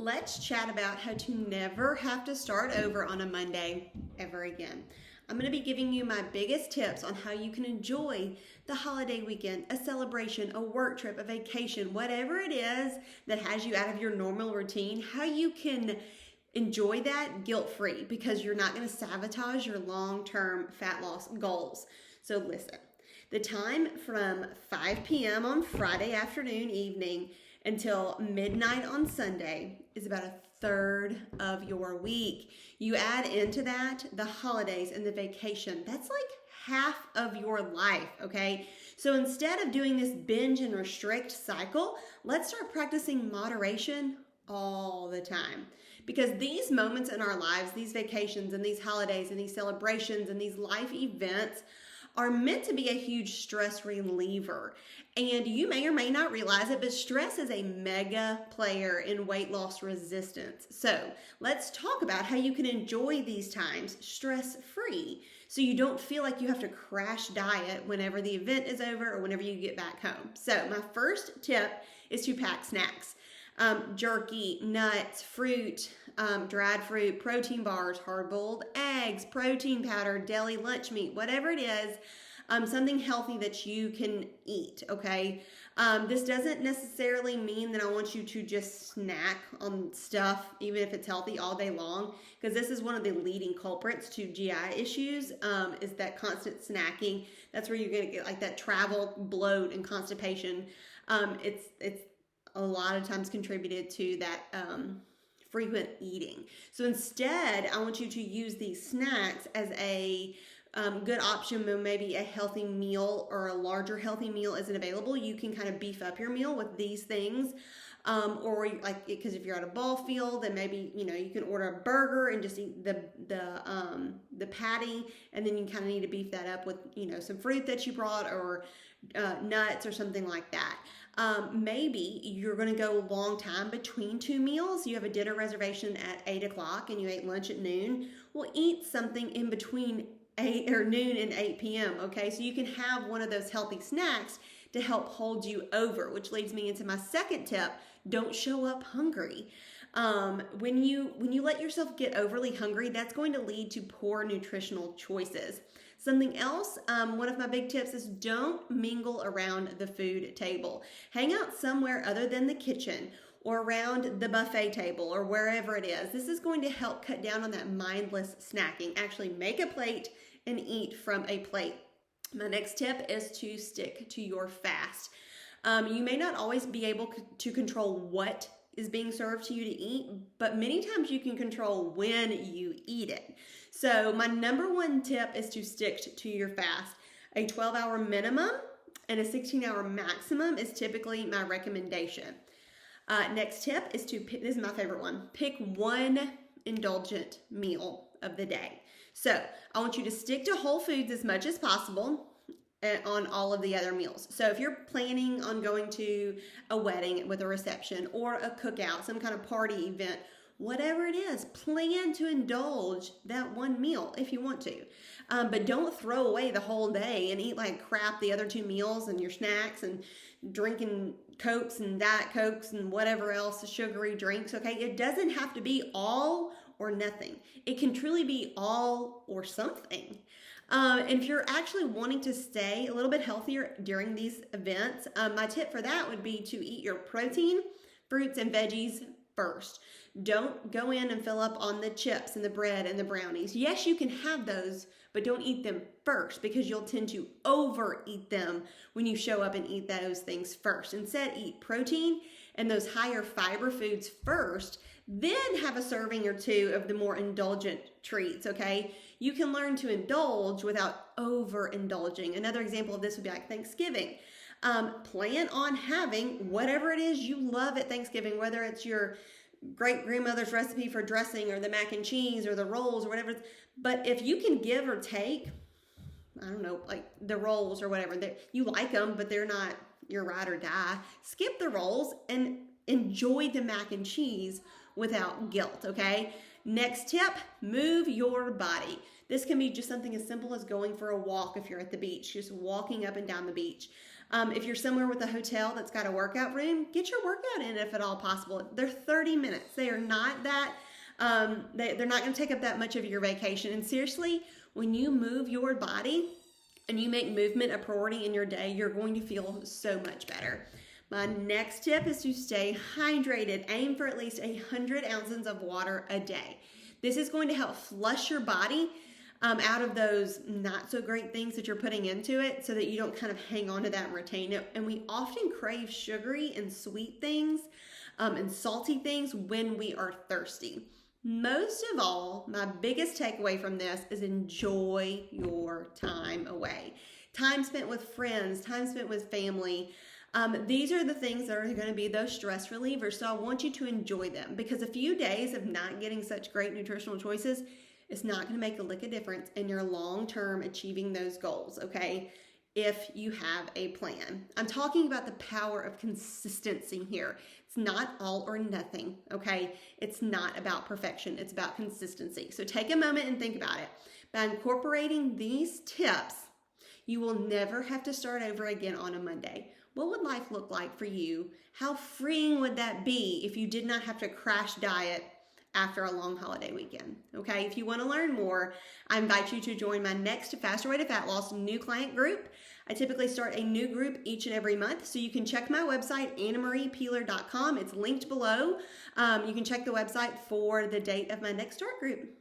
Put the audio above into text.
let's chat about how to never have to start over on a Monday ever again. I'm going to be giving you my biggest tips on how you can enjoy the holiday weekend, a celebration, a work trip, a vacation, whatever it is that has you out of your normal routine, how you can enjoy that guilt-free because you're not going to sabotage your long-term fat loss goals. So listen, the time from 5 p.m. on Friday afternoon, evening, until midnight on Sunday is about a third of your week. You add into that the holidays and the vacation. That's like half of your life, okay? So instead of doing this binge and restrict cycle, let's start practicing moderation all the time. Because these moments in our lives, these vacations and these holidays and these celebrations and these life events are meant to be a huge stress reliever. And you may or may not realize it, but stress is a mega player in weight loss resistance. So let's talk about how you can enjoy these times stress-free so you don't feel like you have to crash diet whenever the event is over or whenever you get back home. So my first tip is to pack snacks. Jerky, nuts, fruit, dried fruit, protein bars, hard-boiled eggs, protein powder, deli lunch meat, whatever it is, something healthy that you can eat, okay? This doesn't necessarily mean that I want you to just snack on stuff, even if it's healthy, all day long, because this is one of the leading culprits to GI issues, is that constant snacking. That's where you're going to get like that travel bloat and constipation. It's a lot of times contributed to that frequent eating. So instead, I want you to use these snacks as a good option when maybe a healthy meal or a larger healthy meal isn't available. You can kind of beef up your meal with these things. Or like, because if you're at a ball field, then maybe, you can order a burger and just eat the patty, and then you kind of need to beef that up with, some fruit that you brought or nuts or something like that. Maybe you're going to go a long time between two meals. You have a dinner reservation at 8 o'clock and you ate lunch at noon. Well, eat something in between noon and 8 p.m. Okay, so you can have one of those healthy snacks to help hold you over, which leads me into my second tip. Don't show up hungry. When you let yourself get overly hungry, that's going to lead to poor nutritional choices. Something else, one of my big tips is don't mingle around the food table. Hang out somewhere other than the kitchen or around the buffet table or wherever it is. This is going to help cut down on that mindless snacking. Actually make a plate and eat from a plate. My next tip is to stick to your fast. You may not always be able to control what is being served to you to eat, but many times you can control when you eat it. So my number one tip is to stick to your fast. A 12-hour minimum and a 16-hour maximum is typically my recommendation. Next tip is this is my favorite one. Pick one indulgent meal of the day. So I want you to stick to whole foods as much as possible on all of the other meals. So if you're planning on going to a wedding with a reception or a cookout, some kind of party event, whatever it is, plan to indulge that one meal if you want to. But don't throw away the whole day and eat like crap the other two meals and your snacks and drinking Cokes and Diet Cokes and whatever else, sugary drinks, okay? It doesn't have to be all or nothing. It can truly be all or something. And if you're actually wanting to stay a little bit healthier during these events, my tip for that would be to eat your protein, fruits, and veggies first. Don't go in and fill up on the chips and the bread and the brownies. Yes, you can have those, but don't eat them first because you'll tend to overeat them when you show up and eat those things first. Instead, eat protein and those higher fiber foods first, then have a serving or two of the more indulgent treats, okay? You can learn to indulge without overindulging. Another example of this would be like Thanksgiving. Plan on having whatever it is you love at Thanksgiving, whether it's your great grandmother's recipe for dressing or the mac and cheese or the rolls or whatever. But if you can give or take, I don't know, like the rolls or whatever, you like them, but they're not your ride or die, skip the rolls and enjoy the mac and cheese without guilt, okay? Next tip, move your body. This can be just something as simple as going for a walk if you're at the beach, just walking up and down the beach. If you're somewhere with a hotel that's got a workout room, get your workout in if at all possible. They're 30 minutes. They are not that, they're not going to take up that much of your vacation. And seriously, when you move your body and you make movement a priority in your day, you're going to feel so much better. My next tip is to stay hydrated. Aim for at least 100 ounces of water a day. This is going to help flush your body out of those not so great things that you're putting into it so that you don't kind of hang on to that and retain it. And we often crave sugary and sweet things and salty things when we are thirsty. Most of all, my biggest takeaway from this is enjoy your time away. Time spent with friends, time spent with family. These are the things that are going to be those stress relievers. So I want you to enjoy them, because a few days of not getting such great nutritional choices is not going to make a lick of difference in your long-term achieving those goals, okay? If you have a plan. I'm talking about the power of consistency here. It's not all or nothing, okay? It's not about perfection. It's about consistency. So take a moment and think about it. By incorporating these tips, you will never have to start over again on a Monday. What would life look like for you? How freeing would that be if you did not have to crash diet after a long holiday weekend? Okay, if you want to learn more, I invite you to join my next Faster Way to Fat Loss new client group. I typically start a new group each and every month, so you can check my website, AnnaMariePeeler.com. It's linked below. You can check the website for the date of my next start group.